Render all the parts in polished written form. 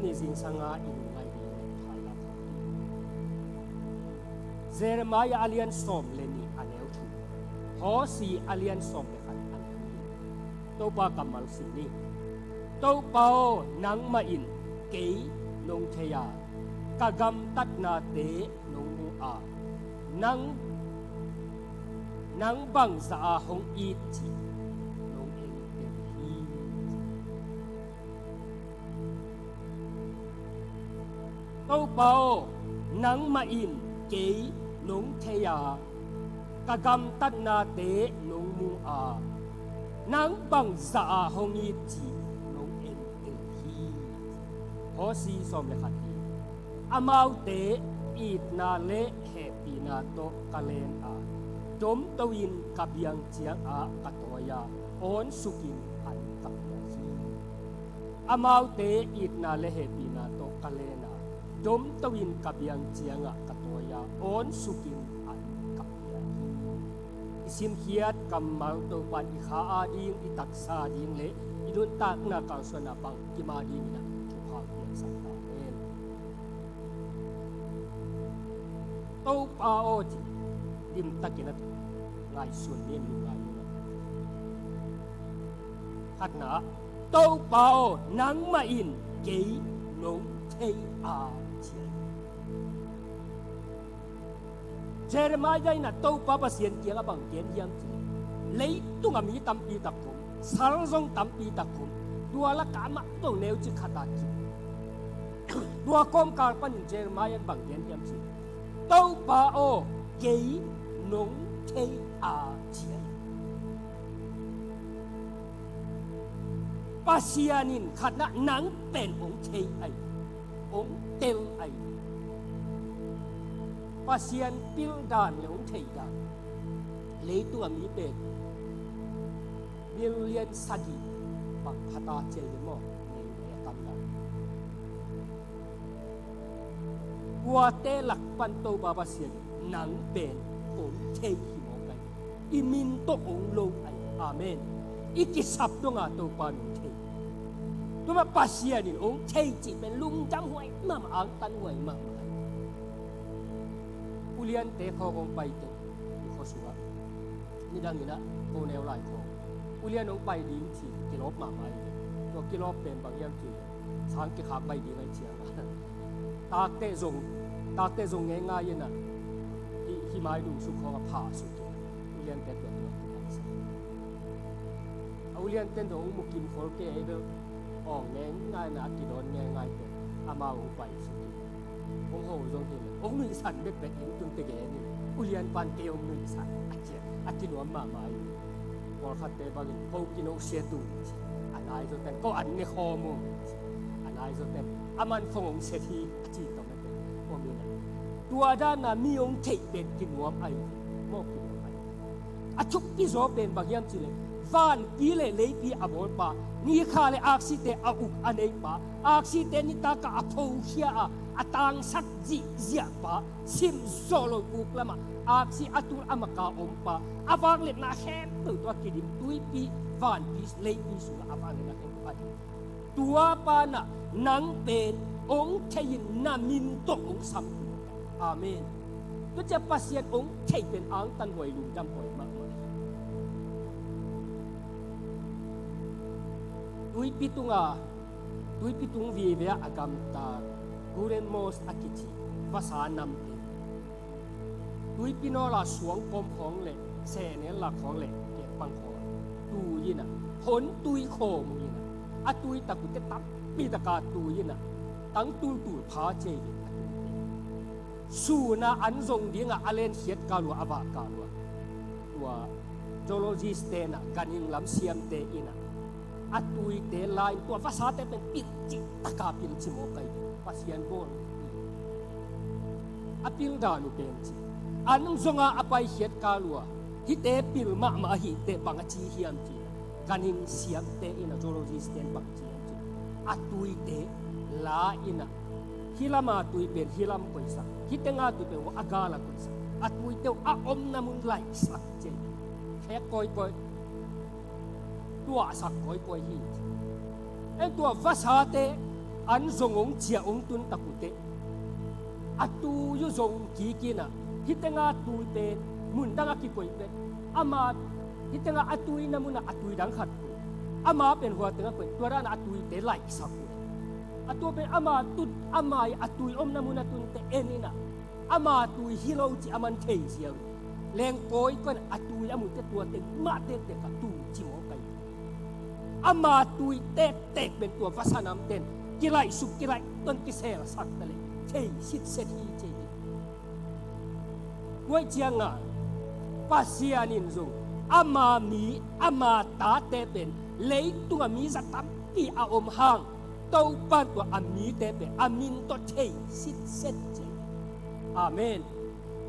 ni zing sanga in ngai ni thala Jeremiah alian som le ni aneu thu Hosi alian som le kan an to pa kamal si ni to pao nang ma in ke nong theya kagam tat na te nong mu a nang bang sa hong it chi nong en ten hi to pao nang ma in ke nong theya kagam tat na te nong mu a nang bang sa hong it chi nong en ten hi ho si som le khati amau te it na le happy na to kalen a dom tawin kabyang chiang a katoya on sukin an kapya hi amau te it na le happy na to kalena dom tawin kabyang chiang a katoya on sukin an kapya hi isim hiat kamal to pan ikha ading itaksa ding le idun tak na kausona pang kimadi na chukha pian sakta en to pao ti dim takinat ngai sun nin lu ngai na khat na to pao nang ma in ke nong thei a chi Jeremiah na to pa pasien kia ka bang ken yam chi lei tu ngami tam pi tak ko sal zong tam pi tak ko dua la ka ma to neu chi khata chi dua kom kar pan Jeremiah bang ken yam chi to pao ke nong thei a chi pasianin khana nang pen ong thei ai ong tel ai pasian pil dan le ong thei dan le tu ami pen million sagi bang khata chel mo ne tam da kwa te lak pan to ba pasian nang pen ong thei hi mo kai imin to ong lo ai amen ikisap do nga to pan thei tu ma pasianin ong thei chi pen lung jang huai ma ang tan huai ma ulian te kho kong pai te kho suwa ni dang ina ko neu lai kho ulian ong pai ding chi kilop ma mai to kilop pen bang yam chi sang ki khak pai ding ai chiang ta te zong nge nga yin na hi mai du su kho pha su ki ulian te te ulian ten do mu kim khol ke e do ong nge ngai na ki don nge ngai te ama ong pai su ong ho zong hin ong nui san be pe in tung te ge ni ulian pan ke ong nui san a ki no ma mai por khat te ba gin ho ki no se tu anai zo ten ko an ne kho mu anai zo ten aman phong ong se thi chi to me te o mi na tua da na mi ong thei pen ki nuam ai mo ki no ai a chuk pi zo pen ba yam chi le van pi le le pi abol pa ni kha le aksite a uk anei pa aksite ni ta ka a pho hia a atang sak ji zia pa sim solo buk lama aksi atul amaka ompa avang le na hem tu to kidim tui pi van pi le pi su avang na hem pa tua pa na nang pen ong thein na min to ong sam amen to cha pasien ong thei pen ang tan hoi lu dam hoi ma tui pitung vi ve agam ta guren mos akichi vasa nam tui pinola suang pom khong le se ne la khong le ke pang kho tu yina hon tui kho mu yina a tui ta ku te tap pi ta ka tu yina tang tu pha che su na an zong dinga alen hiat ka lu aba ka lu tua geologist te na ganing lam siam te ina atui te lai tua vasa te pen pit chi taka pin chi mo kai pasian bol apil da nu pen chi anung zonga apai hiat kalua hi te pil ma hi te bang chi hiam chi kaning siam te ina geologist ten bang chi atui te la ina hilama tui pen hilam koisa hitenga tu pe agala koisa atui te a om namun lai sak che he koi tua sak koi hi en tua vasa te อันทรงองเจียองตุนตะกุเตอตูยุทรงกีกินะฮิตงาตูเป็นมุนดังกิปอยเป็นอามาฮิตงาอตูยนามุนะอตูยดังขัดอามาเป็นหัวตึงเป็นตัวร้านอตูยเตไลสักอตูเป็นอามาตุดอามาอตูยอมนามุนะตุนเตเอนินะอามาตูยฮิโรจิอามันเทเซียแรงปอยก็อตูยอามุเตตัวเต็งมาเตเตกตูจิโมไกอามาตูยเตเตเป็นตัวภาษานามเต็นกิไรสุกิไรต้นกิเซลสักตะเลเทสิทเซทีเจวยเจียงอ่ะปัสยานินซุงอามามีอามาตาเตเป็นเลยตัวมีสัตว์ที่อาอมห่างตัวปันตัวอามีเตเป็นอามินตัวเทสิทเซเจอาเมน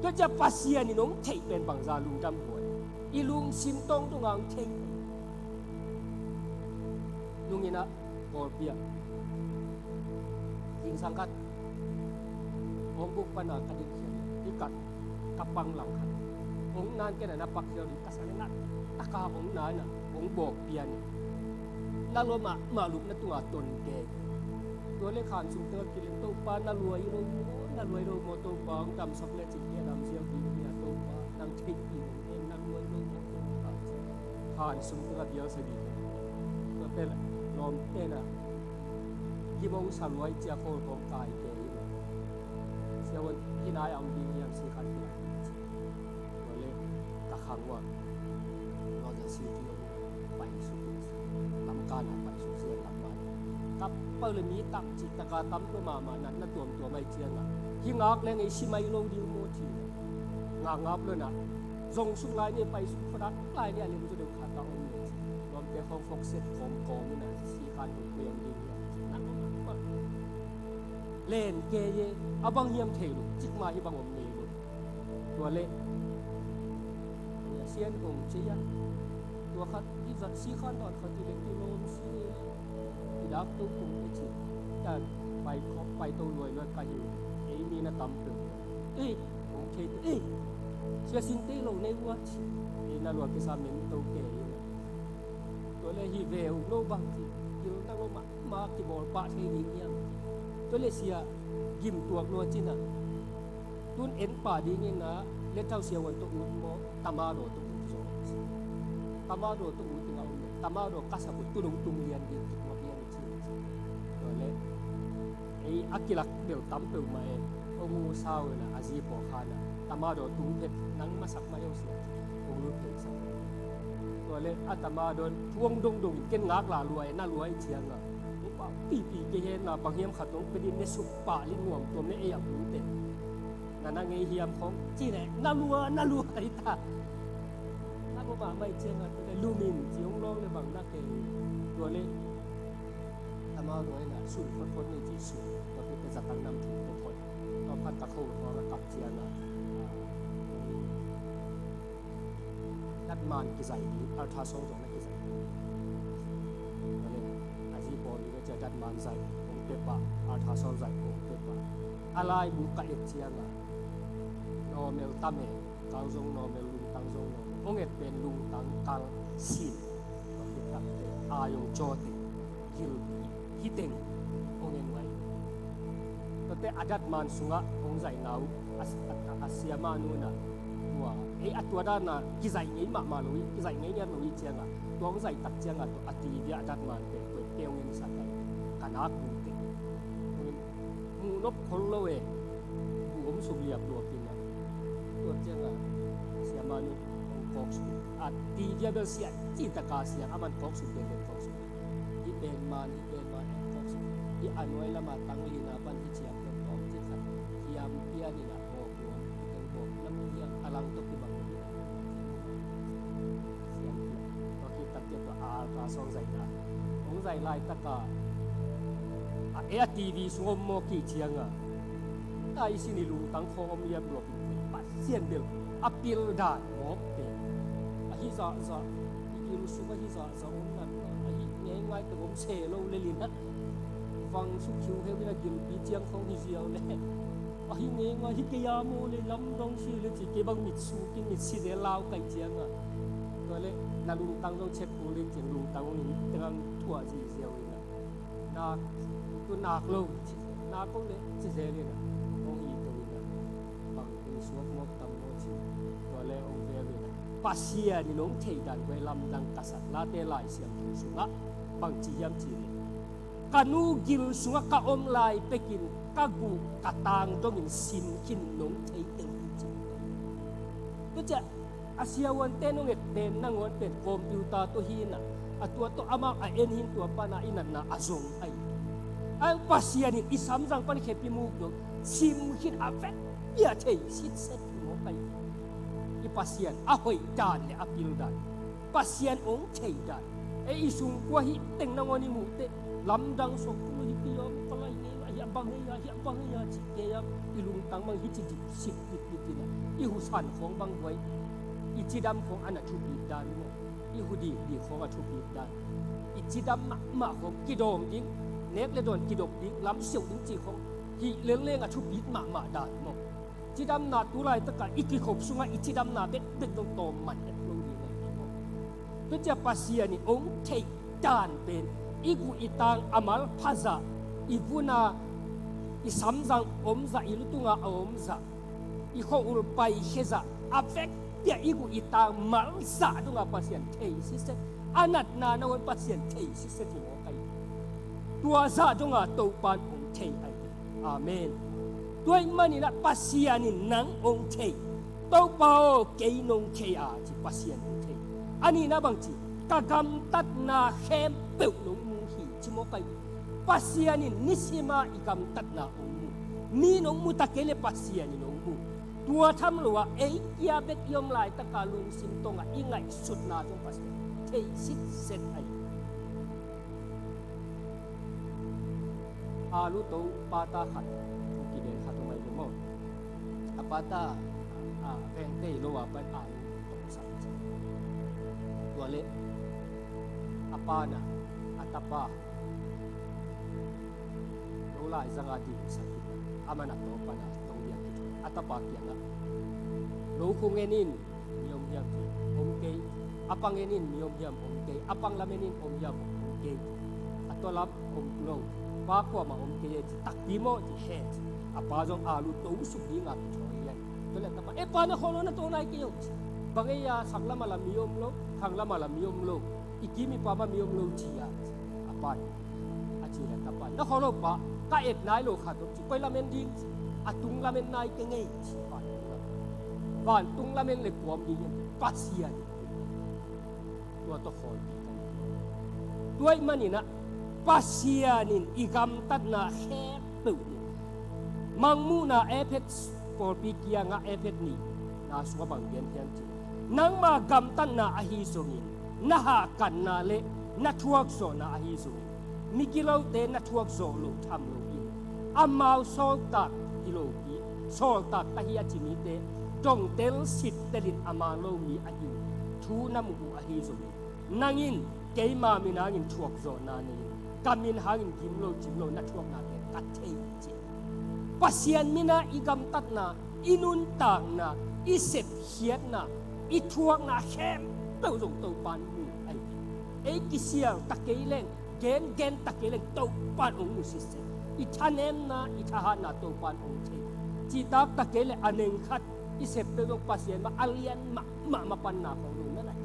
ก็จะปัสยานินงเทเป็นบางซาลุงดำหัวอีลุงสินตงตัวงางเทลุงนี่นะบอลเปียยิงสังกัดองบุกปนาคดิเขียนที่กัดกับปังหลังขัดองนานแค่ไหนนะปักเขียวดิกัสนัดตะกาองนานน่ะองบอกเปียนนั่งรถมาลุกนั่ตัวตนแกตัวเลขขานสุนเตอร์กิเลนโตปานั่งรวยโรโมโตปางดำสักเล็ดจิตเนี่ยดำเสียวดีเนี่ยโตปานั่งเทคอีเองนั่งรวยโรโมโตปาขานสุนเตอร์เดียวสดีก็เป็นลมเต้นอ่ะที่มองสลวยเจ้าโคตรของกายเกยเสียวันที่นายอัมบียังสีขันที่ตัวเล็กตะขังว่าเราจะซื้อที่ไปสุดลำการไปสุดเสียลำมันกับเปิดมีตั้มจิตตะการตั้มตัวมานั้นนั่นตัวไม่เจียงอ่ะที่งักแล้วไอ้ชิไม่ลงดิวโมทีงับเลยนะทรงสุดลายเนี่ยไปสุดพระลายเนี่ยเรียนจะเดือดขาดตาอมเลยรวมแต่ของฟอกเซ็ตของนี่นะสีขันของเปลี่ยนดินั่นเล่นเกยอาบังเฮียมเทลุจิกมาฮิบังอมเนลุตัวเล่เซียนของเชียตัวขัดที่จัดสีขันตอนขัดที่เล็กที่โลมสีที่ดับตู้ปุ่มไอจิแต่ไปตัวรวยเลยกันอยู่ไอ้มีน่ะตำตึงโอเคเชียสินเตโลในวัดไอ้น่ะรวยกิสามินตัวเกยตัวเล่ฮีเวลโลบังที่อยู่ตั้งโลมาที่บอลปะเทนิงยังตัวเลเซียยิ้มตัวกลัวจินะตุนเอ็นป่าดีเงี้ยนะเลเจ้าเสียวันตัวอุ่นโมตามาโดตัวอุ่นโซตามาโดตัวอุ่นตัวอุ่นตามาโดกัสบุตุลงตุงเรียนดีมาเรียนจริงตัวเลไอ้อักิลักเดี๋ยวตั้มเปิลมาเองโอ้โหเศร้าเลยนะอาจีปอคานะตามาโดตุงเพชรนังมาสักมาเยาเสียโอ้รู้เพชรสักตัวเลอัตมาโดนทวงดงเก่งงักหลารวยน่ารวยเชียงอ่ะปีเกยนะบางเฮียมขัดตรงเป็นดินในสุปป่าลิ้นห่วงตัวไม่เอียบหูเต็มนั่นไงเฮียมของจีแหละน่ารัวไอ้ตาน่ารัวมาไม่เชื่อกันแต่ลูมินจีองร้องเลยบางนักเกยตัวเล็กทำเอาด้วยนะสุดคนในจีสุดตัวเป็นจักรนำถึงตัวคนเราพัดตะโขบพอระกับเจียนะนัดมันกิจใจดีอัลทราโซตรงนั้นกิจใจจะดันมันใจผมเก็บปะอาทาโซใจผมเก็บปะอะไรบุกเอ็ดเชียงอะโนเมลตั้มเองตังซงโนเมลลุงตังซงโนองเอ็ดเป็นลุงตังกังสินก็คือตั้งแต่อายงโจติกิลฮิตเององเอ็นไว้แต่อาดัดมันสุงะองใจหนาวอาเซียมานูน่ะว่าตัวด้านน่ะกิจไงมาลุยกิจไงเนี่ยลุยเชียงอะตัวองใจตัดเชียงอะตัวอติวิอาดัดมันเป็นเกี่ยวกับสัตว์กันนักบุกมูนบคนละเวบุกมสุเรียบตัวกินนะตัวเจ้าเสียมานุกอกสุตีเดียเบลเสียจีตกาเสียอามันกอกสุเป็นกอกสุที่เป็นมันกอกสุที่อันไว้ละมาตั้งลีนาบันที่เชียงเป็นกอกที่ขัดที่ยามเปียนี่นะบอกรวมเป็นบอกน้ำเลี้ยงอลังตกที่บางเสียงตัวคิดตัดเก็บตัวอาสองใจนะองใจลายตะกาทีวีสงมโมกีเชียงอ่ะได้สินิลุงตั้งคอมเรียบรวมปัดเสียนเบลอพิลดานโมเป็นฮิซาอีรุสุกฮิซาองนั้นง่ายแต่ผมเชโลเลลินนัดฟังสุขิวเฮวินากิลปีเจียงของฮิเซียวเลยง่ายฮิเกียโมเลยลำดงชีเลยจีเก็บังมิดสูกินมิดซีเดลาวไก่เจียงอ่ะก็เลยนาลุงตั้งต้องเช็คกูเลยจีลุงตั้งนี่ตั้งทั่วจีเซียวเลย นาตุนาโลนาก็เลยจะเจริญนะองอีตัวนี้บางทีสวมหมวกตำโนชิตัวเล่องเวรินะปัสยานี่น้องเทดันเวลำดังกษัตริย์ลาเตลายเสียงทุสุงะบางจียมจีเลยกานูกิลสุงะกะอมลายไปกินกะกูกะตางต้องกินสินกินน้องเทเต็มจริงก็จะอาเซียวันเต้นงเอ็ดเต้นนั่งวันเป็นคอมพิวเตอร์ตัวหินะตัวตัวอามาเอ็นหินตัวปานาอินันนาอาซงไออันปัสยานี่อิสามจังปันเคปิมุกดซิมหินอาเวเปียเทสิเซตโมไปอีปัสยานอาหอยดานเลอาปิลดานปัสยานองเทดานอิสุงกว่าหิเต็งนั่งวันนี้มุเตลำดังสกุลหิปิยอมกลายเงี้ยอย่าบังเฮียจิเกียอิลุงตังบังหิจิจิสิบปินะอิหุสันของบังไว้อิจิดำของอนาชุบิดานโมอิหุดีของอนาชุบิดานอิจิดำมาของกิโดมดิ้งเนกเลดอนกิโดมดิ้งลำเสียวดิ้งจีของหิเลี้ยงอนาชุบิดมาดานโมจิดำนาตุไรตะกะอิกิขบสุงะอิจิดำนาเด็ดตรงโตมันเอ็ดลงดีเลยโมตัวจะปัสยานี่องเทจานเป็นอีกูอีตางอามัลพาซาอีกูนาอีสัมจังอมซาอีลุตุงาอมซาอีข้ออุลไปเฮซาอาเฟกเดียอีกูอีตางมัลซาตุงาปัสยานเทสิเซอานัดนาวันปัสยานเทสิเซที่มองไปตัวซาตุงาโตปานองเทไออาเมนด้วยมันนี่นะปัสยานินังองเทโตปาเกยนงเทอาจิปัสยานเทอันนี้นะบางทีกะกำตัดนาเข้มเปิลนงมูฮีจิโมไปปัสยานินิสิมาอีกำตัดนาองมูนี่นงมูตะเกเลปัสยานินงมูตัวทำลัวเอ้ยาเบกยอมลายตะกาลุงสิมตงอ่ะอีไงสุดนาจงปัสยาเทสิเซตไออาลุโตปาตาขัดกิเลสขัดตรงไหนดูมั้งอาปาตาแพงเตโลวาเป็นอาลุตงสัจตัวเละอาปานะอาตาปาโลลายจังอาดีสักทีอามันอัตโตปานะตรงเดียกอาตาปาเกียงละโลคงเงินินมีอมยามอมเกยอาปังเงินินมีอมยามอมเกยอาปังลาเมนินอมยามอมเกยอัตโตลับอมกลงปากว่ามาอมเกยตักดีโมจิเฮดอาปาจงอาลุโตสุดีงาปิชอยยันตัวเล็กตาปาปานะโคโลนะตัวไหนเกี่ยวบางอย่างสังละมาลามีอมโลทางละมาลามีอมโลอีกิมีปามามีอมโลจีอาอาปาอาจีละตาปานะโคโลปะก็เอ็ดนายโลขาดจิไปละเมนดินอาตุงละเมนนายเก่งไงจีปาบ้านตุงละเมนเล็กกว่ามีปัสยาตัวตะคอยด้วยมันนี่นะปัสยานินอีกำตัดนาแค่ตุ่มังมูนาเอฟเอสปอร์ปีกียงาเอฟเอสนี่นาสวบังเบียนเทียนจีนังมากำตัดนาอาฮิซุงินนาหากันนาเลนัทวกโซนาอาฮิซุงินมิกิโลเตนัทวกโซลูทำลูกินอามาโซตักกิโลกีโซตักตะฮิอาจิมิเตจงเตลสิตเตลินอามาโลมีอายุทูนามูอาฮิซุงินนังินเกยมามินางินทวกโซนานีกามินหางินกิมโลจิมโลนัทวกนาเตกัดเทจิปัสยันมินาอีกำตัดนาอินุนต่างนาอิเสพเขียดนาอิทวกนาเข้มเต้าจงเต้าปานมูไอ้กิเสียงตะเกียงเกนตะเกียงเต้าปานองมุสิเซอิทันเอ็มนาอิทหานาเต้าปานองเทจิตาตะเกียงอันเองขัดอิเสพเต้าจงปัสยันมาอเลียนมาปันนาของลุงนั่นแหละ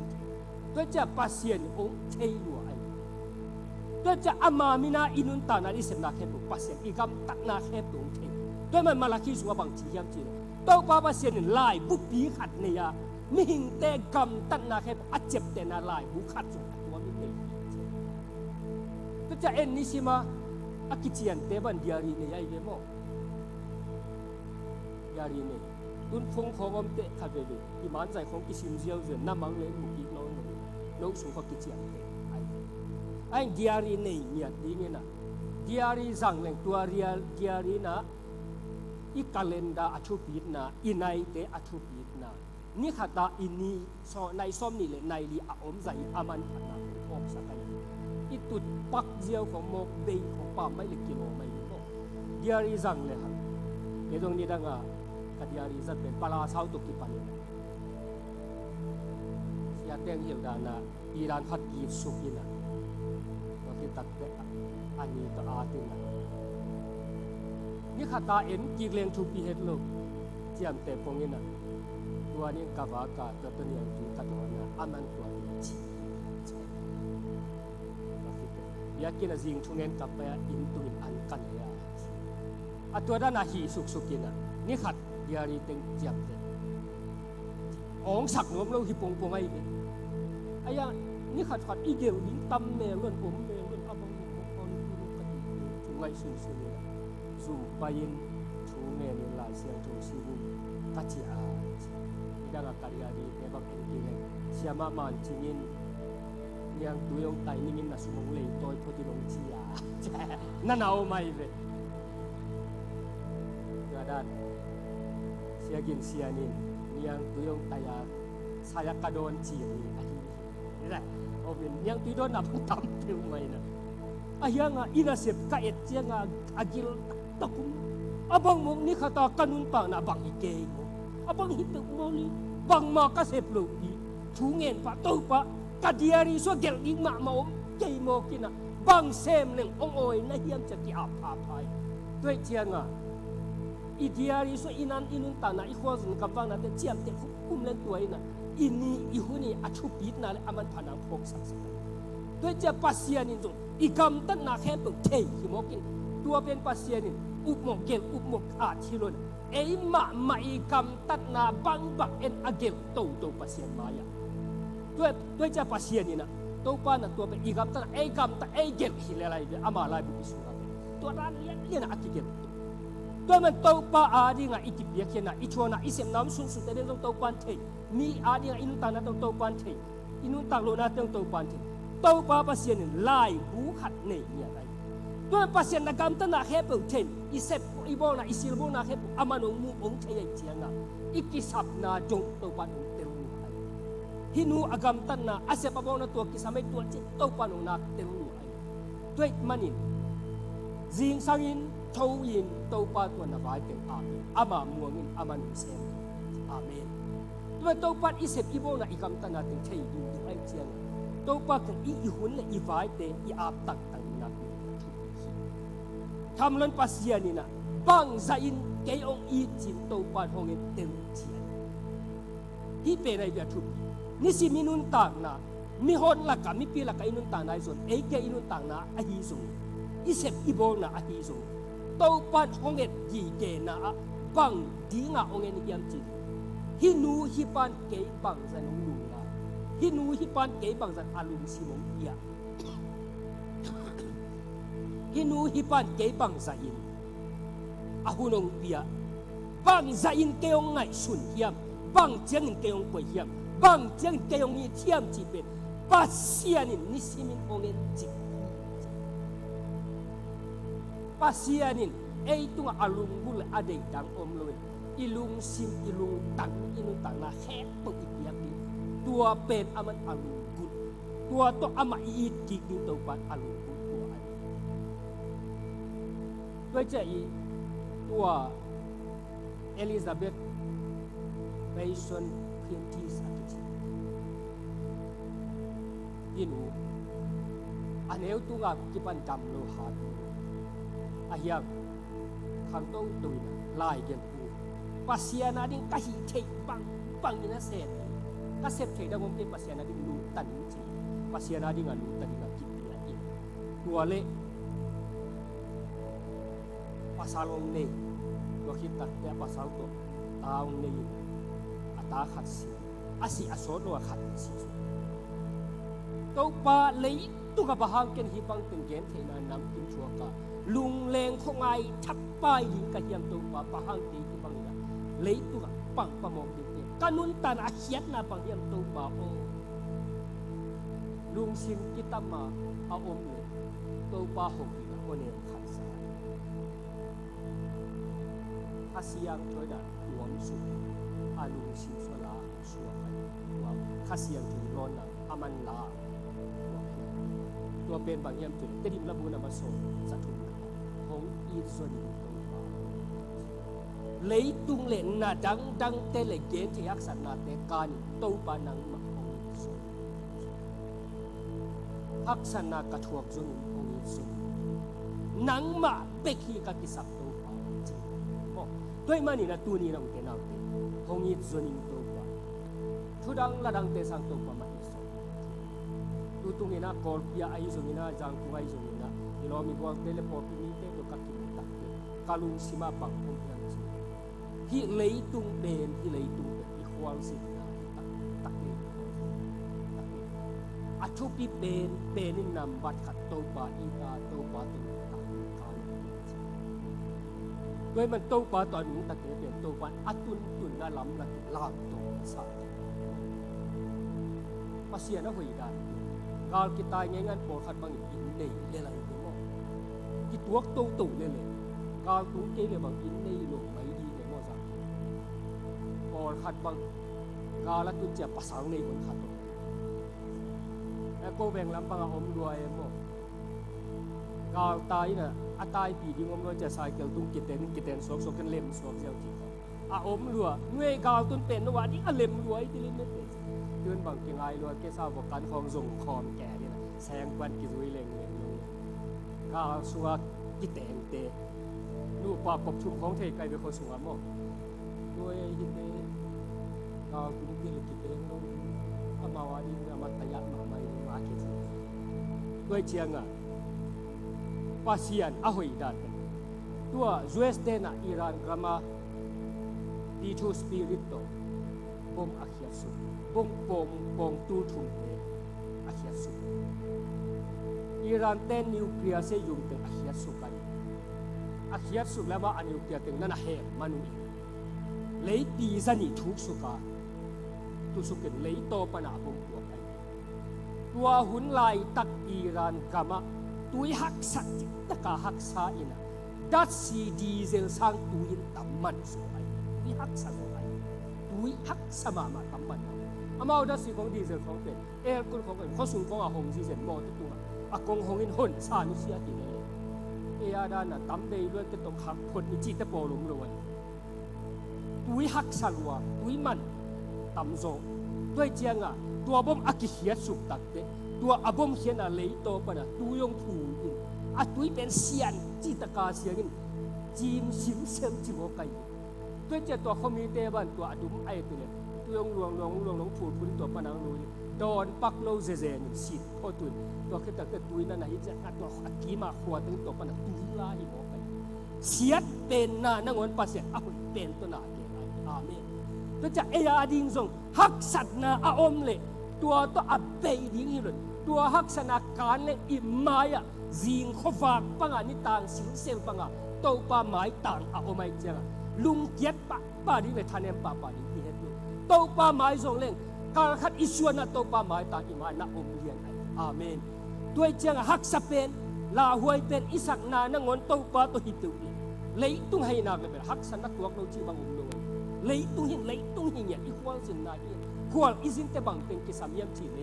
ก็จะปัสยันองเทอยู่ไอ้ก็จะอามามินาอินุนตานาอิเสพนาเข้มปัสยันอีกำตัดนาเข้มองเทด้วยมันมาลาคิสว่าบางทียามจีนเต้าป้าปัสยันลายบุปีขัดเนี่ยมิหิงเตกำตัดนาเข้มอัจเจ็บแต่นาลายบุขัดจงตัวมิเตก็จะเอ็นนิสิมาอากิจิยันเตบันดิอารีเนี่ยไอ้เมอดิอารีเนี่ยตุนฟงของอมเตะขัดเวอีมันใจของกิซิมเจียวเจนน้ำมังเลยมุกิโนนน้องสุขกิจิยันเตไอ้ดิอารีเนี่ยดีเงี้ยนะดิอารีสั่งเลยตัวดิอารีนะอีกาเลนดาอัชุปิดนะอีไนเตอัชุปิดนะนี่ขัดตาอินนี่ในซ้อมนี่เลยในลีอาอมใจอามันขัดนะออกสักอย่างอีตุดปักเจียวของโมกเบย์ของป่าไม่เล็กกิโลไม่รู้ดิอารีสั่งเลยครับเดี๋ยวตรงนี้ดังอ่ะกับดิอารีสั่งเป็นปลาเช้าตุกิปันเลยเสียเตียงเหี่ยวดานะอีรานพัดกีสุกินะเราคิด ตัดแต่อันนี้ก็อาตินะนี่ข้าตาเอ็นกีเกลียงทุปีเฮ็ดลูกเจียมแต่พงนี้นะตัวนี้กบากาตัวนี้จุกัดหัวนะอามันตัวนี้จีอยากกินอะไรสิ่งทุเรียนกับไปอินตุนอันกันเลยอ่ะตัวด้านน่ะหีสุกกินอ่ะนี่ขัดเดียรีเต็งเจียมเต็งองสักนวมเราหิปงปงไอ้เนี่ยไอ้ยังนี่ขัดอีเดียวดิ้งตำเมลอนผมเมลอนอาบังมุกคนดูกันทุกไงสุนเลยซูไปยินทุเรียนหลายเสียงทุกสิ่งกัจจิอานี่ดังการยาดีในบางเอ็นกิเลสเสียมามันจิงินyang tuyong tay ningin na sumulay toy poti nong siya nanaw may be gadan siya gin siya nin yang tuyong taya saya kadon siya ni nila obin yang tudon na putam tiu may na aya nga inasip kaet siya nga agil takum abang mo ni kata kanun pa na bang ike mo abang hipik mo li bang makasip lupi chungen pa to pa kadiari so gel ing ma ma om kei mo kina bang sem leng ong oi na hiam cha ki ap pa pai toi chianga i diari so inan inun ta na i khwa zun kam wang na te chiam te kum len tuai na ini i huni a thu pit na le aman phanang phok sak sak toi cha pasian in zun i kam tan na khem pu thei hi mo kin tua pen pasian in up mo gel up mo a thilon ei ma ma i kam tat na bang bak en agel to pasian mayaด้วยจะปัสเซียนี่นะตัวป้านะตัวเป็นอีกคำตั้งไอ้คำตั้งไอ้เก็บหิเลอะไรเดี๋ยวอามาลายบุกิสุนับตัวร้านเลี้ยนอากิเก็บตัวมันตัวป้าอาดีงาอิจิเบียเขียนนะอิชวนะอิเสมน้ำสุนแต่เรื่องตัวป้านเทมีอาดีงาอินุตังนะตัวป้านเทอินุตังโลนะตัวป้านเทตัวป้าปัสเซียนี่ลายหูขัดเนี่ยอะไรตัวปัสเซียนนะคำตั้งนะแค่เปิดเทอิเสพอีโบนะอิสิลโบนะแค่อามานุมูองเทียเจียงะอิกิสับนะจงตัวป้านองเตลhinu agam tan na ase pabaw na tuwa kisamay tuwa chin tau panong na teru ay tuwait manin zing sangin tawin tau pa tuwa na vaitin amen ama muangin ama nusem amen tuwa tau pat isip ibaw na igam tan natin chay yung ay siyang tau pa kang iihun na ivaite iaptak tang na tamlan pa siya nina bang zain kayong itin tau pa hongin teru siya hipe na ibiyatubi ni si minun tang na mi hon la ka mi pila ka inun tang na zon e ke inun tang na ahi zon isep ibol na ahi zon tau pan honget gi ke na bang di nga ongen yam chi hinu hipan ke bang zan lu na hinu hipan ke bang zan alung simong ya hinu hipan ke bang zain ahunong pia bang zain ke ong ngai sun hiam bang jeng ke ong poi hiam bang jeng kayong ni tiam cipet pasianin nisimin ongen cik pasianin itu nga alunggul adeng dang omloe ilung sim ilung tang inu tang na hepo ipiak ni tua pen aman alunggul tua to ama iit kiki to pan alunggul tua an tua cai tua Elizabeth Mason Princess inu aneu tu ngap kipan dam lo hat ayang khang tong tuina lai gen pu pasiana ding kahi thei pang ina set ka set thei da gom te pasiana ding lu tan chi pasiana ding lu tan na ki pia in tua le pasalong nei lo hit tak te pasal to taung nei ata khat si asi aso do khat si tau pa lấy tu ka bahang ken hi bang ten gen the na nam kim chua ka lung leng khongai thap pai hi ka hiam tau pa bahang te hi bang na lấy tu ka pang pa mo te kanun tan a khiat na bang hiam tau pa o lung sim kitama a om le tau pa ho ki ka one khat sa asiang thoi da tuam su alung sim so la su wa khasiang tu lon na aman laตัวเป็นบางอย่างจุดแต่ดิมระบุนำมาส่งสัตว์ของอีส่วนเลยตุงเล่นนาดังเตเลเกนที่ยักษณะแต่การตัวปานังมาของส่วนยักษณะกระทวกจนของ สุนังมาเบกีกับกิสักตัวฟ้าจริงด้วยมันนี่นะตัวนี้นะอุเทนเอาเตหงยิจนิมตัวฟ้าทุดังละดังเตสังตัวฟ้ามาอิสตัวตรงนี้นะกอลพิอาไอซงนี้นะจังกุไอซงนี้นะอีโลมีบวกเตเลพอร์ตนี้เตตัวกักกินตักเตกาลุงสิมาปังคงยังสิที่เลยตุงเป็นที่เลยตุงเป็นอีควอลสินะตักเตอาชุปีเป็นนินำบัดขัดตัวฟ้าอีกาตัวฟ้าตัวด้วยมันโตปาตอนนี้ตะเกียบเป็นโตปาอัตุนตุนน่าล้ำละลามโตสาภาษีน่ะหุยได้กาลกิตายงั้นปอดขัดบางอินเนยเลยอะไรก็มั่งกิตัวโตเลยกาลตุ้งเกเลยบางอินเนยลงไม่ดีเลยมั่งสักปอดขัดบางกาลตุนเจ็บภาษาในคนขัดแล้วก็แบ่งลำบากอมรวยมั่งกาลตายน่ะอาตายปีดิ้งอมรวยจะใส่เกลตุ้งกิเตนสกกันเล่มสกเจ้าจีเขาอมรัวเงยกาลตุนเป็นนว่านี่เล่มรวยที่ลิ้นไม่เป็นเดินบางกิงไอรัวแกทราบว่าการคลองส่งคอมแก่เนี่ยนะแซงกวนกิรุยเล่งลงกาลสัวกิเตนเตนูปากบชุมของเทไกไปคนสัวมั่งด้วยกิเตกาลตุ้งกิเตนลงอามาวาดินอามาตยะมาไม่มาคิดด้วยเชียงอ่ะpasian ahoy dati tua zueste na Iran grama dicho spirito bom akhiasu bom tu thum akhiasu Iran ten nuclear se yung ten akhiasu lama an nuclear ten na he manu lei pi zani thuk suka tu sukin lei to pana bom tua hun lai tak Iran gramaตุยหักสัตย์ตะกาหักซาอินะดัชซีดีเซลสร้างตุยตั้มมันสวยตุยหักสัตย์สวยตุยหักสมามาตั้มมันอามาดัชซีของดีเซลของเป็นเอร์กุลของเป็นข้อสูงของอาหงดีเซลมอตุตัวอากงหงอินหุ่นซานุเซียกิเลเอียดานะตั้มเดย์ล้วนจะต้องหักคนมีจิตตะโปลุมรวยตุยหักสัลวะตุยมันตั้มโซด้วยเจียงอ่ะตัวบ่มอากิเฮียสุกตักเตตัวอบมเขียนอะไรโตปะนะตัวยงถูอินอาตุยเป็นเสียนจิตกาเสียงินจีมสิมเซมจิโมไกตัวเจ้าตัวเขามีเตบันตัวอดุมไอตัวเนี่ยตัวยงลวงผูดพุ่นตัวปะนังลุยดอนปักโลเซนสิโอตุนตัวคิดแต่ตุยนั่นนะฮิจะตัวอักกีมาขวดถึงตัวปะนะตุยลาฮิโมไกเสียเป็นนานังวันปัสเสียอาคุณเป็นตัวนาเกลอาเมนตัวจะเอียดิงซงฮักสัตนาอาอมเลตัวตัวอับเบยดิ้งฮิรุนตัวฮักษณะการและอิมมายะจิงขวากปังอานิต่างสิงเซลปังอาโตปาไม้ต่างอาโอไม่เจ้าลุงเกียรปาดิเวทานเอ็มปาดิที่เห็นอยู่โตปาไม้ทรงเล่งการขัดอิสวนะโตปาไม้ต่างอิมายนะอมเลียนไออาเมนด้วยเจ้าฮักษะเป็นลาหวยเป็นอิสักนานังอนโตปาตัวหิตุอีเลยตุ้งให้นักเลยฮักษณะตัวเราจีบังอุโนเลยตุ้งหิเนี่ยอีควอลสินนาอีควอลอิสินเตบังเป็นกิสามียมจีเล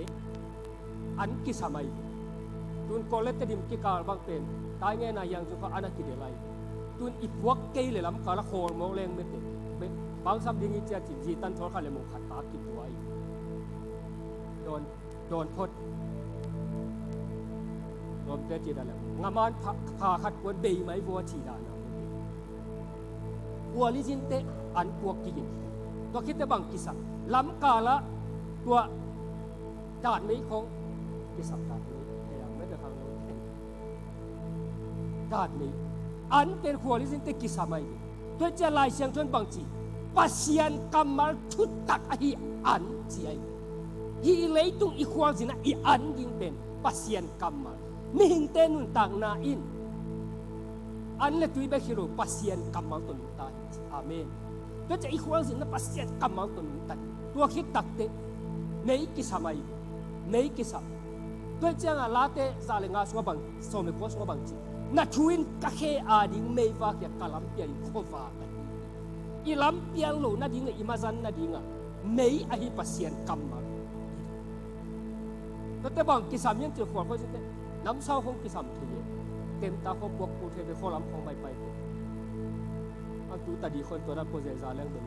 อันกิสามัยตุนโคเลตดิมกิกาลบังเป็นตายเงี้ยนายังจุกอานากิเดลัยตุนอีพวกเกยเลยลำกาละโคลมองแรงเม็ดเด็กบางสัมดิงิจจิจีตันทอลคาเลมงขัดตากินตัวไอโดนพดโดนเตจิดอะไรงามันพาขัดวนเบย์ไม่วัวชีดานะวัวลิจินเตอันพวกกินตัวคิดแต่บางกิสักลำกาละตัวด่านนี้ของกิสับด่านนี้อย่างไม่ได้ทางโน้นด่านนี้อันเป็นหัวลิสินเตกิสามัยด้วยจะลายเสียงจนบางจีปัสยันกำมัลทุดตักอีอันจีไอฮีเลยตุงอีควงสินะอีอันยิงเป็นปัสยันกำมัลมิหิงเตนุนต่างนาอินอันเลตุยเบคิโรปัสยันกำมัลตุนตาอาเมนด้วยจะอีควงสินะปัสยันกำมัลตุนตาตัวคิดตักเตในกิสามัยในกิสับด้วยเจ้าลาเตซาเลงาสวบังสมัยก่อนสวบังจีนัทวินกะเคอาดิงไม่ฟ้าเกี่ยกลัมเปียนโคฟ้ากันอีลัมเปียนโลนัดิงอิมาซันนัดิงะไม่อาฮิปัสยันกัมมาแต่บางกิสับยังเจอขวดเขาจะเตน้ำเศร้าของกิสับทีเต็มตาเขาบวกปูเทไปข้อลำของไปอันตัวตาดีคนตัวนั้นโปรเซซาเรื่องเดิม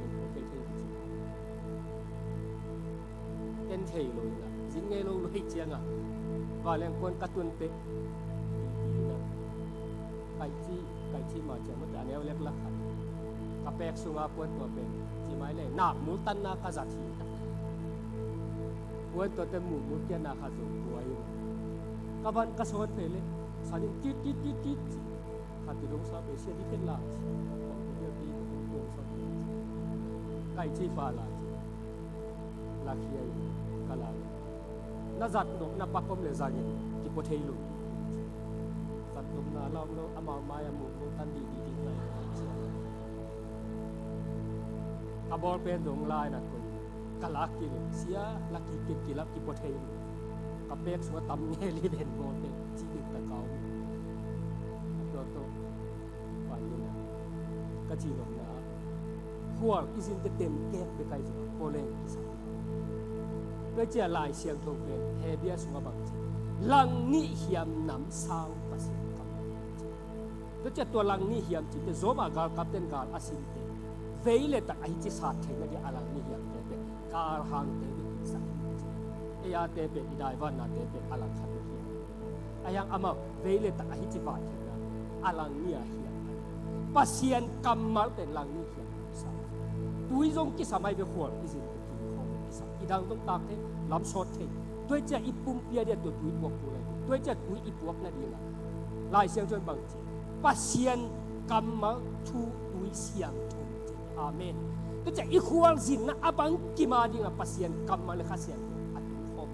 เป็นเทเลยนะจิงเงโลลุยเจียงอ่ะว่าเรื่องคนกระตุ้นเตะ ไก่ที่มาจากมันอันนี้เล็กละขันกระเปกสุงาปวดตัวเป็นที่ไม่เลยนักมูตันนาคาจัดทีปวดตัวเต็มมูเกียนาคาจุตัวอยู่กบันกระสวนไปเลยสันติดขัดติดลงซาเปเชียที่เป็นหลักของตัวปีของตัวซาไก่ที่ฟ้าลักเฮียกะลาน่าจัดนกน่าปักผมเลยจานินที่ปวดเฮลุจัดนกน่าเราอามาไม้อามูตันดีไงกบอลเป็นดงลายนะคนกะลักกินเสียลักกินลักกิปวดเฮลุกับเบกสัวตำเงลีเป็นบอลเป็นชีวิตตะเกาตัวโตวันนี้นะก็จีนงนะหัวอิสินเต็มแก้ไปไกลสุดโคเลงสักก็จะลายเสียงทงเป็นเฮเบียสุงบังจีลังนิเฮียมน้ำสาวภาษากับก็จะตัวลังนิเฮียมจีแต่โซบากาลกับเต็นกาลอาศินเตเวเลตักไอจิสัตเทงดีอาลังนิเฮียมเตเป็นกาลฮังเตเป็นสักเอียเตเป็นอิดายวันนาเตเป็นอาลังขันนิเฮียมอายังอามาเวเลตักไอจิบัตเทงนะอาลังนิเฮียมภาษากัมมัลเป็นลังนิเฮียมสาวตุยจงกิสมัยเป็นหัวอิสินอีดังต้องตากเทลำสดเทด้วยจะอีปุ่มเปียเดียตัวตุยบวกตัวเลยด้วยจะตุยอีบวกนั่นดีละลายเสียงจนบางทีปัสเซียนกรรมทูตุยเสียงทงเจอาเมนด้วยจะอีควงสินนะอาบังกิมาดีนะปัสเซียนกรรมเลขาเสียงอันนี้ข้อม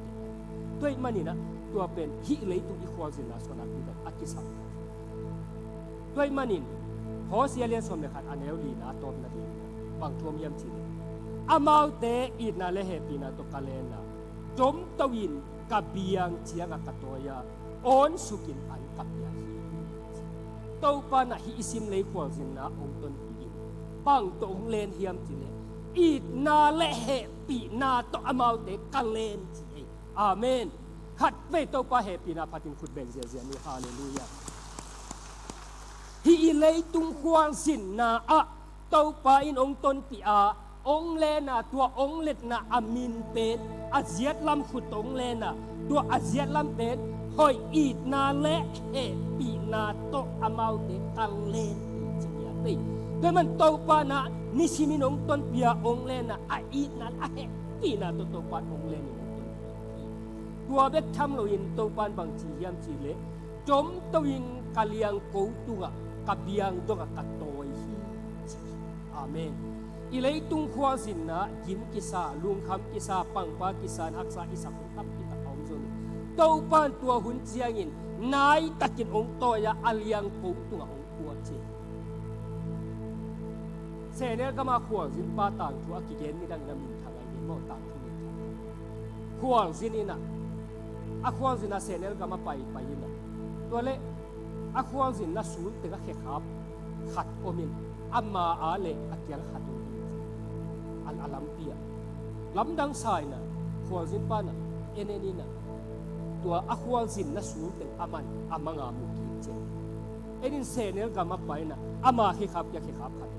ด้วยมันนี่นะตัวเป็นฮิเลยตุอีควงสินนะส่วนนั้นเป็นอักิสัมด้วยมันนี่พอเสียเรียนสมเด็จขัดอันเอลลีนะตอนนั้นดีบางทั่วเยี่ยมทีอามาเตอินาเลเฮปีนาตกาเลนะจมตวินกับเบียงเชียงกับตัวยาออนสุกินอันกับยาฮีเต้าปานะฮิซิมเลยขวางสินนะองตนอินปังตองเลนเฮียมจิเลอินาเลเฮปีนาตอามาเตกาเลนจิอาเมนขัดเวเต้าปาเฮปีนาพัตินขุดเบนเซียนี่ฮาเลลูยาฮิเลยตุงขวางสินนะอะเต้าปาอินองตนปีอาองเลนะตัวองเล็ดนะอามินเป็นอาเซียดลำขุดองเลนะตัวอาเซียดลำเป็นหอยอีดนาเละเฮปีนาโตอามาเตกัลเลนจีเนียตีโดยมันโตปานะนิชิมินองต้นเปียองเลนะอาอีดนาเฮปีนาโตปานองเลนองต้นตัวเบ็ดทำโลยินโตปานบางจียามจีเลจมตวิงกะเลียงกูตัวกับเบียงดงกัตโตยฮีอาเมนอีเลยตุงขวาสินนะยินกิสาลุงคำกิสาปังปากิสาหักษาอิสักตับอิตาเอาจนเต้าปานตัวหุ่นเจียงินนายตะกินองโตยาอัลยังปูตัวองกัวเจเสเนก็มาขวางสินปาต่างทัวกิเกนนี่ดังนามินทางไอเดียมอต่างทุนขวางสินนี่นะอะขวางสินนะเสเนก็มาไปยินนะตัวเล็กอะขวางสินนะสูนตึกะเขขับขัดโอมินอามาอาเลอักยังขัดอันอาลัมเปียลำดังสายนะขวางสินปานะเอเนนี่นะตัวอขวางสินนะสูงเป็นอามันอามังอามุกิเจเอ็นินเซเนลกามาไปนะอามาเขขับยาเขขับขัด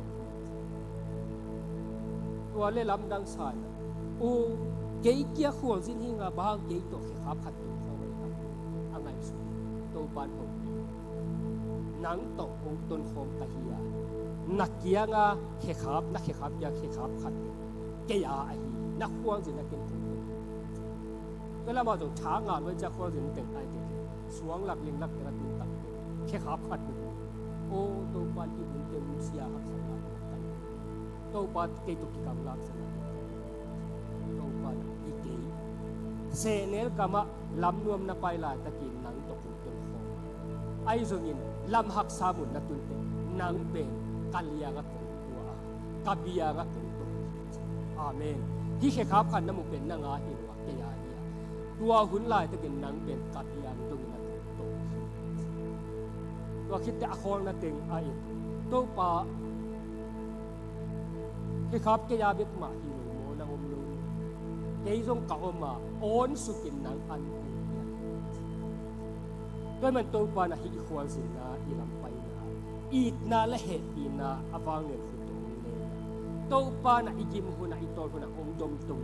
ตัวเล่ลำดังสายนะโอ้เกี่ยเกี่ยขวางสินหิงาบางเกี่ยตัวเขขับขัดตัวเขาไว้ครับอังไงสุดตัวบ้านผมนังตกองต้นโคมตะเฮียนักเกียงาเขขับนักเขขับยาเขขับขัดเกี่ยอาฮีนักขวางสินนักเป็นตัวเวลามาตรงช้างานไว้จะขวางสินแต่งไอเด็กสวงหลักเลี้ยงหลักกระตุ้นตักเขขับขัดโอ้ตัวบ้านที่บุญเต็มเสียหักสลายตัวบ้านเกี่ยตุกิกำลังสลายตัวบ้านอีเกี่ยเซเนลกามาลำนวมนับไปลายตะกินนังตกตุนต้นโคไอโซนินลำหักสามุนนัตุนเตนังเป็นกัลยากับตัวกับเบียกับตัวอาเมนที่เขขับขันน้ำมุเป็นนางอาหิวะเกียร์ตัวหุ่นลายตะกินนังเป็นกับเบียตรงนั้นตัวคิดแต่อคอนนั่นเองไอตัวป่าเขขับเกียร์เบ็ดมาหิวโมนังอมลุเกี่ยจงเก่ามาโอนสุกินนังอันด้วยมันตัวป่านะฮิควานสินะอีลำไปนะอีดนาและเหตุปีนะอวังเงินหุ่นตรงนี้ตัวป่านะอีกิมหุ่นอีตัวหุ่นองดมตุง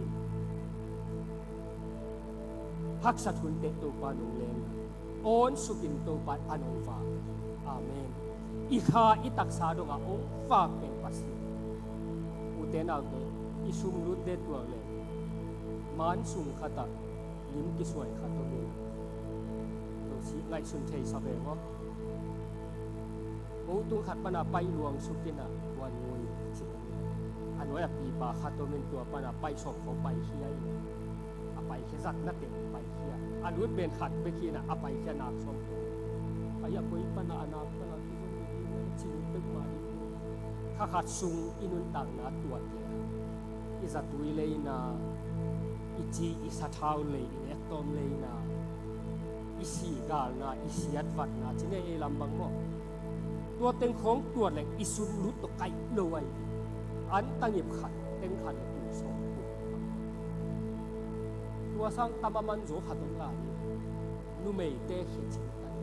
พักสัตว์หุ่นเตตัวป่าหนุ่งเลนโอนสุกินตัวป่าอนงฟ้าอาเมน อีข้าอีตักษาดงองฝากเป็นปัสอุเทนเอาเตอิสุมรุดเดตัวเลยมันสุงขัดลิมกิสวยขัดตัวนี้ตัวสีไงสุนเทยสเปงวะโอ้ตุงขัดปนาไปหลวงสุกินะวันงวยสิอันว่าปีปาขัดตัวเป็นตัวปนาไปส่งเขาไปเฮียไปแค่สักนัดเต็มไปเฮียอันว่าเป็นขัดไปขี้นะไปแค่นักสมตัวไปอยากคุยปนาอนาปนาที่มันมีจริงตึกมาดิข้าขัดซุงอินุนต่างนาตัวเดียอิสัตุยเลยนะอิจีอิสัทาวเลยอิเล็กตอมเลยนะอิสีกาลนะอิสีอัดวัดนะจีเนี่ยลำบังโมตัวเต็งของตัวแหล่งอิสุรุตตไกโลไวอันตั้งหยิบขัดเต็งขัดตัวสองตัวสร้างตามมันโจขัดตรงลายนุ่มเตะเขียจินกัน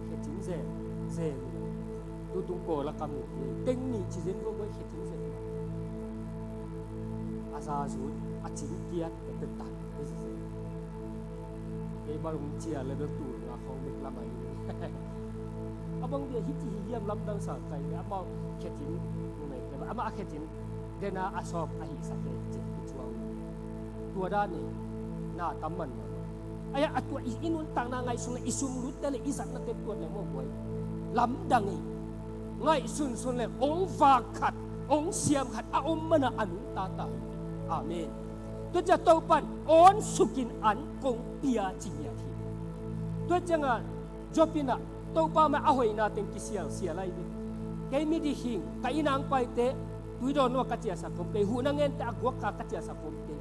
เขียจินเซดูตุงโกละกำนี่เต็งนี่จีเซนก็ไม่เขียจินเซอาซาจูดอาจินเกียร์เป็นตันไม่ใช่เอบารุงเจียเลยตัวละของเด็กละไม่abang dia hiti hiam lamdang sa kai abang khetin numai ke ama khetin dena asop ahi sa ke chuang tua da ni na tamman aya atwa inun tang na ngai sun isum lut le isak na te tuat le mo boy lamdang ni ngai sun le ong va khat ong siam khat a om mana anu ta amen tu ja to pan on sukin an kong pia chinya thi tu janga jopina tàu pa mà ahoy natin kisial lai ni kay mi di hing kay inang pai te tuido no katia sa pompe hunangen te agwak ka katia sa pompe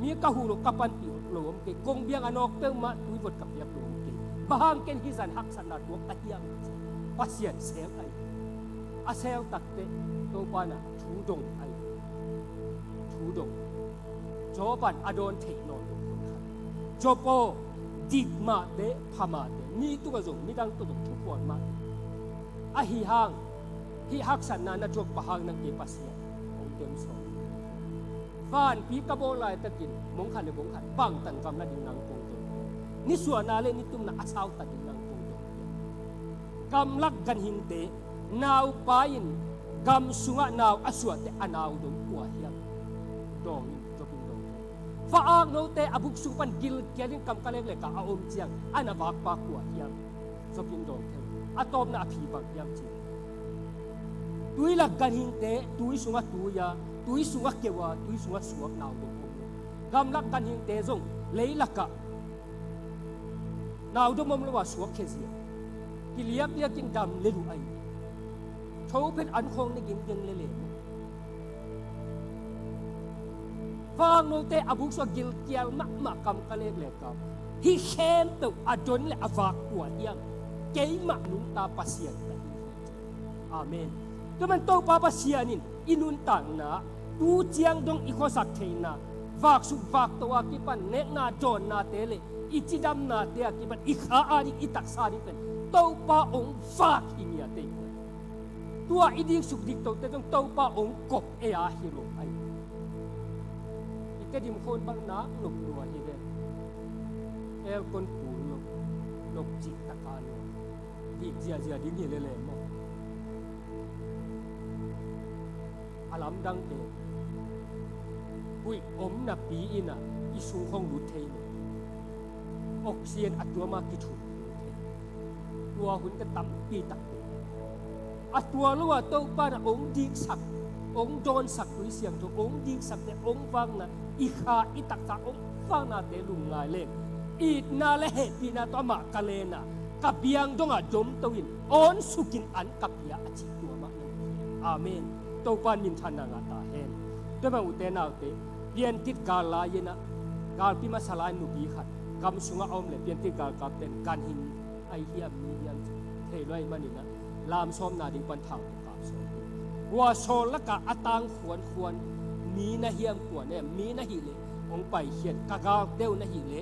mi ka hulo kapan ti lom ke kong biang anok pe ma tuivot ka piak lom ke bahang ken hizan hak san na duak katiang pasien sel ai asel takte tàu pa na thudong ai thudong joban adon thei no jopo digma de phama de ni tu ga zong midang tu dong thu pon ma a hi hang hi hak san na jok bahang nang ke pasia ong tem so van pi ka bo lai takin mong khan le mong khan bang tan kam la ding nang kong to ni suwa na le ni tum na asaw ta ding nang kong to kam lak gan hin te naw pain gam sunga naw aswa te anaw dong kwa hiam dong faang no te abuk supan gil kialing kam kaleng le ka aom chiang ana bak pa kwa hiang zopin dong the atom na phi bang yam chi tui lak gan hin te tui sunga tuya tui sunga kewa tui sunga suak naw dong gam lak gan hin te zong leilaka naw dong mom lawa suak khezi kiliap ya kin gam le lu ai thau pen an khong ni gin geng le fang no te abuk so gil kial ma kam kalek le kam hi khem to adon le avak kwa yang kei ma lung ta pasian ta amen to man to pa pasianin inun tang na tu chiang dong iko sak theina vak su vak to wa ki pan nek na don na te le ichidam na te ki pan ikha ari itak sari pen to pa ong fak imia te tua idik suk dik to te dong to pa ong kop e a hiro ai cái điểm khôn băng ná lục đùa thì đấy em con cú lục chỉ tất cả luôn thì giờ đi nghỉ lên mà alam đăng thế bụi ốm nạp bí in à isu không đủ thế oxygen tua mà kỹ thuật tua hun cái tắm pi tắc tua lúc mà tôi ba là ốm đi sặc ốm đòn sặc túi xiềng thôi ốm đi sặc để ốm vang là ikha itak ta ong fang na te lung ngai le it na le he pi na to ma kalena ka biang donga dom towin on sukin an kapia achi tu ma amen to pan min than na ta hen to ba ute na te pian tit ka la yena gal pi ma salai nu bi khat kam sunga om le pian tit ka ka ten kan hin ai hiam mi hiam thei loi manina lam som na ding pan thang ka so wa sol la ka atang khwanมีนะเฮียงกว่าเนี่ยมีนะหิเลองไปเขียนกากาเต้วนะหิเล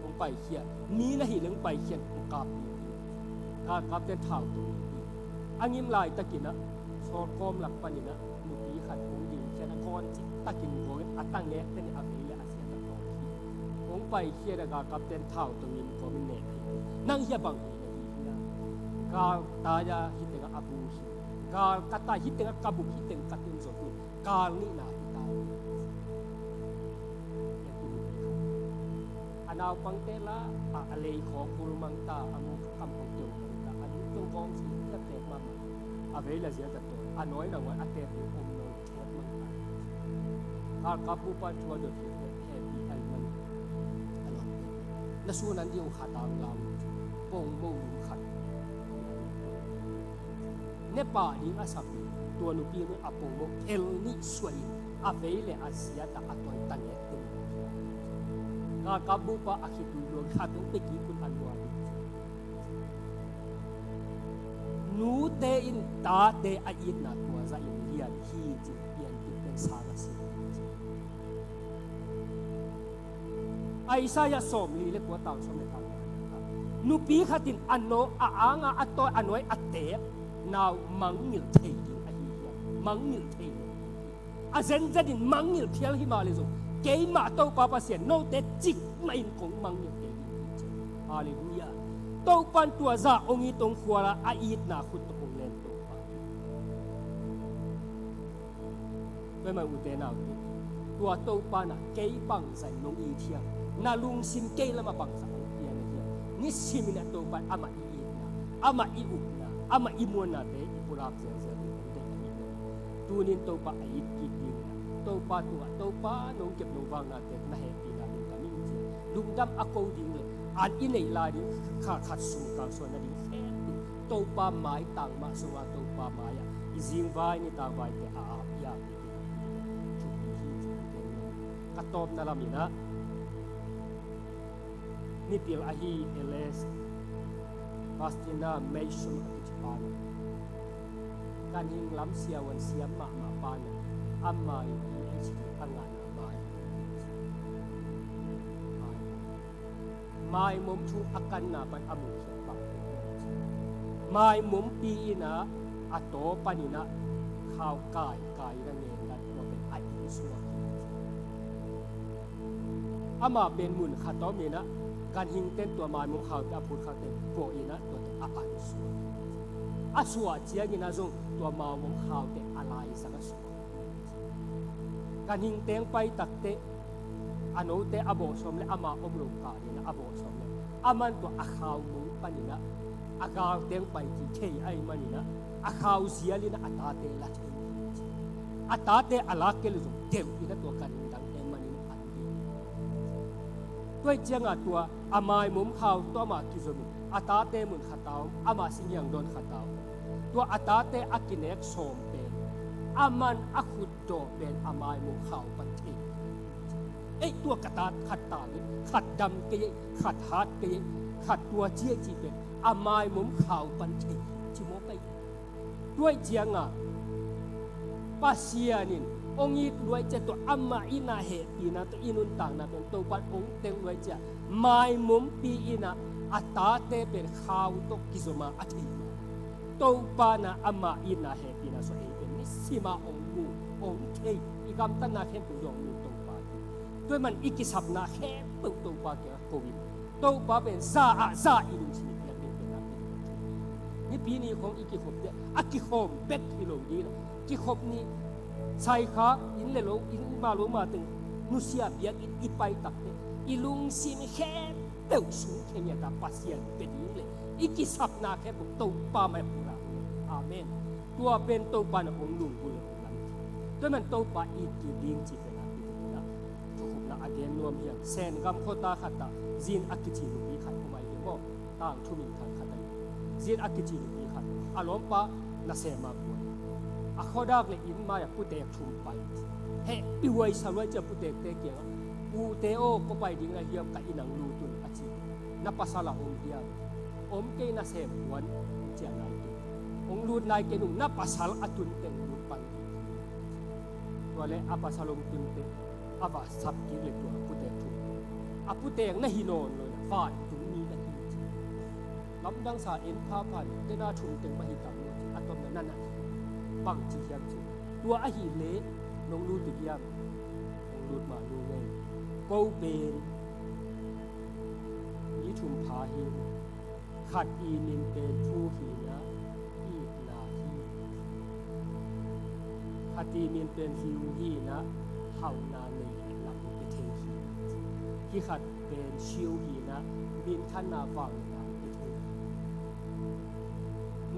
องไปเขียนมีนะหิเลองไปเขียนองกาบเต้นเท้าตัวอันยิ้มลายตะกินนะโซกอมหลักปันนี่นะมุตีขัดองยิงแค่นักอนจิตะกินโวยอัตั้งแง่เต้นอาเมยอาเซียนตะกอนองไปเขียนกากาเต้นเท้าตัวนี้ก็มีเนตนั่งเฮียบังนี่นะ kal taya hiteng abu hi kal kata hiteng kabuk hiteng katun sotu kal ni na kita anaw pangtela alay ko kurmang ta amu kam kong tiyo ta anu tong kong si ate mama avay la siya tato anoy na wan ate ni om no chet mang ta kal kapu pa chua do happy alman ano nasunan di yung hatang lam pong mo khat ne pa ding asapi tua nupi ni apong mo el ni swai avay le asia ta atoy tanet kabu pa akitulog hatong teki kun anwari nu te in ta te ait na tua za in lian hi ji pian pian sara si ai saya som li le ko tang som le tang nu pi khatin anno a anga atto anoi atte now mangil thei din a hi mangil thei a zen zadin mangil thial hi ma le zo kay ma to papa sian no te chik main kong mangyo te hallelujah to pan tua za ongi tong khuala a it na khut to kong len to pa we ma u te na tua to pa na kay bang sai nong i thiang na lung sim kay lama bang sa ong pian na ni simina to pa ama i it na ama i u na ama i mo na te i pulak zen zen te tunin to pa ai ki to pa nong kep nong wang na te na happy na ning kami ji lum dam ako ding le an in nei la ding kha khat sum ka so na ding fe to pa mai tang ma so wa to pa ma ya izing vai ni tang vai te a ya chu hi chu ka top na lamina ni pil a hi eles pastina mai sum a ti pa kan hing lam sia wan sia ma pa na amai angan mai mom thu akan na pan amu pa mai mom pi na ato panina khaw kai na nge na to be ai su ama ben mun khato me na kan hing ten to mai mom khaw ta phut khaw ten po ina to a an su aswa chia ni na zong to ma mom khaw te alai sa ka su kaning teng pai takte ano te abo som le ama omlo ka ni na abo som le aman to akhaw mo panina agaw teng pai ti thei ai manina akhaw ziali na atate la thei atate alake lu dem ina to kan dang te manina andi toi chenga tua amai mum khaw to ma ki zomi atate mun khataw ama singyang don khataw to atate akinek som pe aman akut do ben amai mu khaw pan thi ei tua kata khata ni khat dam ke khat hat ke khat tua chia chi ben amai mum khaw pan thi chi mo kai tuai chianga pasianin ongi tuai che to amma ina he ina to inun tang na ben to pan ong teng tuai cha mai mum pi ina atate ben khaw to kizoma athi to pa na amma ina he ina so sima ong mu ong thei igam tan na khem pu yong mu to pa toi man ikisap na khem pu to pa ke covid to pa ben za in chi ya ben na ni pi ni khong iki khop de aki khom bet kilo ni ki khop ni sai kha in le lo in ma lo ma teng nu sia biak i pai tak te ilung sim khem pu su kenya ta pasien pe ni le ikisap na khem pu to pa mai pu la amen tua ben to pa na ong lung bul lam to man to pa i ki ding chi pe na pi na to khop na again nuam hian sen gam khota khata zin akichi lu bi khat umai le mo tang thumin khan khata zin akichi lu bi khat alom pa na se ma ko a khodak le in ma ya pute thum pai he i wai sa wai cha pute te ke u te o ko pai ding la hiam ka inang lu tun achi na pasala om dia om ke na se wan chia na ong lut nai ke nung na pasal atun teng lut pan wale apasalong tun te aba sap ki le to pute thu apute na hinon lo na fa tung ni na hi lamdang sa en pha phan te na thum teng ma hi tam atom na na bang chi hiam chi tua a hi le nong lut ti hiam ong lut ma lu ngai ko ben yi thum pha hi khat i nin te thu hi ขัตีมีนเป็นฮิวฮีนะเฮานาในหลังไปเทฮีที่ขัดเป็นชิวฮีนะมีนท่านนาฟังนะไปเท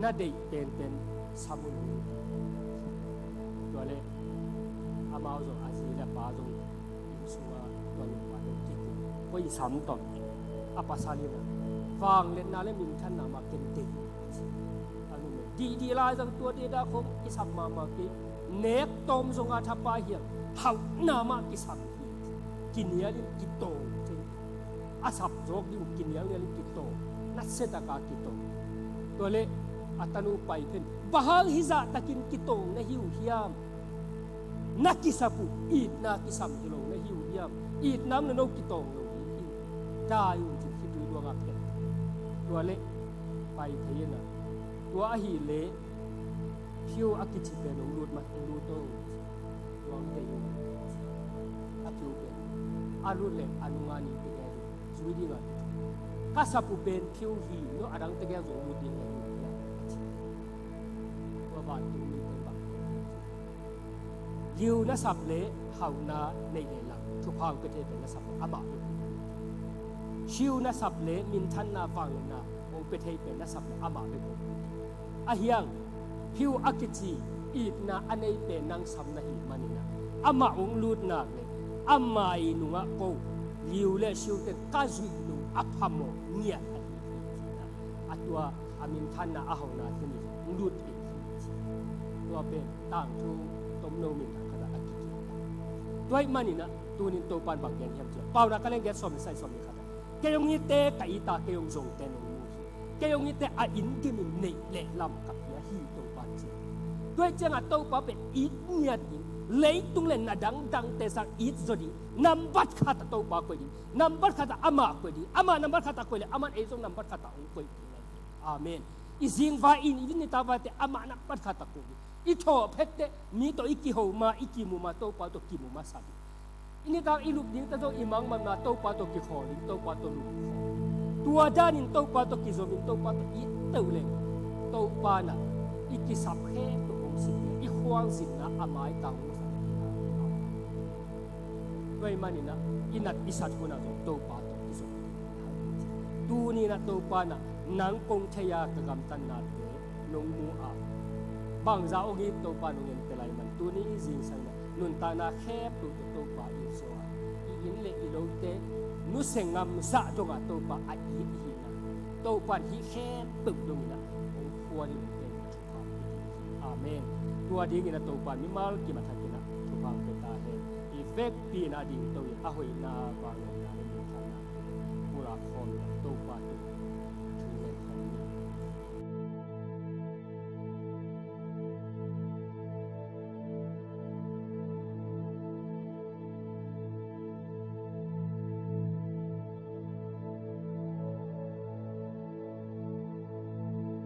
น่าเด็กเป็นสมุนตัวเล็กอามาส่งอาชีพและป้าส่งอิสุวาตัวลูกป้าตัวจิตก็อีสามตอนอาปัสสาลีนะฟังเล่นนาเล่มินท่านนามาเก่งติอันนู้นดีลายจังตัวเดียดาคงอิสัมมาเกเนกตอมส่งอาทับไปเหี่ยเขานามากิสัมฮีกินเนี้ยลิกิโตจริงอาสับโจกดิกินเนี้ยลิกิโตนัดเสตากากิโตตัวเล็กอัตนูไปเป็นบาฮฮิซาตะกินกิโตในหิวเฮียมนักกิสับุอีดนักกิสัมกิโลในหิวเฮียมอีดน้ำในนกกิโตงลงหิวได้อยู่ที่คิดดูดวงอับเป็นตัวเล็กไปเทียนะตัวอหิเลพิวอากิจิเป็นองรูดมาองรูโตดวงเตยุอาพิวเป็นอารุเลอานุงานีเป็นไงสวีดีกันข้าสับเป็นพิวฮีโนอาดังเตแกส่งรูดีไงว่าบ้านตรงนี้เป็นบ้านยิวนัสับเละเฮานาในเลลังทุกพังประเทศเป็นนัสับอามาชิวนัสับเละมินทันนาฟังนาองประเทศเป็นนัสับอามาเป็นอาเฮียงพิวอากิจิอีดนาอันนี้เป็นนางสำนักหิมันินะอามาองลูดนาเลยอามาอินุงะโกยิวเลชิวเตกาจุนุอัพโมเนียอันนี้นะอัตัวอามินทันนาอาหงนาที่นี่ลูดเองตัวเป็นต่างทูตมโนมินทันขณะอากิจิด้วยมันนี่นะตัวนี้ตัวปันบางแกนเฮียมเจ้าเปล่านักเล่นแกสอมใส่สอมนี่ขณะแกยงนี้เตะไก่ตาแกยงจงเตนงมูฮีแกยงนี้เตะอาอินกิมินเนเละลำกับยาฮีตัวปันเจ้าด้วยจังอัตตัวปันเป็นอีดเนียดิเลยตุงเล่นนาดังเตสังอีดจดีนับบัตรขัดตัวปันคุยดีนับบัตรขัดอามาคุยดีอามานับบัตรขัดคุยเลยอามาเอซงนับบัตรขัดองคุยดีอาเมนอิซิงวาอินอินนิตาวาเตอามานับบัตรขัดคุยอิโตเพตเตมีโตอิกิโฮมาอิกิมุมาตัวปันตัวกิมุมาสันอินิตาอิลุกดิ้งตัวอิมังมันมาตัวปันตัวกิโฮลิตัวปันตัวลุกตัวจานินตัวปันตัวกิโซมินตัวปันตัวอิตัวเล่ตัวปันน่ะอิกิสับเฮตัวองสิอิขวางสินะอามาอิตังด้วยมันนี่นะอินัดอิสัตคนนั้นตัวปันตัวกิโซตูนี่นะตัวปันน่ะนังคงเทียกกำตันนาเตนงมูอาบางจะองค์ตัวปันองค์เตลัยมันตัวนี้จริงสังนะนุนตานาแคบตัวปันอิโซอาอินเลอิโลเตนุเซงามซาตรงตัวปันอาอิหินะตัวปันฮิแคบตุกตรงนี้นะองค์ควรนี่เป็นทุกภาพอาเมนตัวดีนี่นะตัวปันมิมาลกิมาทักินะทุกภาพเป็นตาเห็นอีเฟกปีนาดิ่งตัวอาหอยนาบางนาเรื่องนี้ท่านนะผู้รับคนตัวปันถึงเล่นของนี้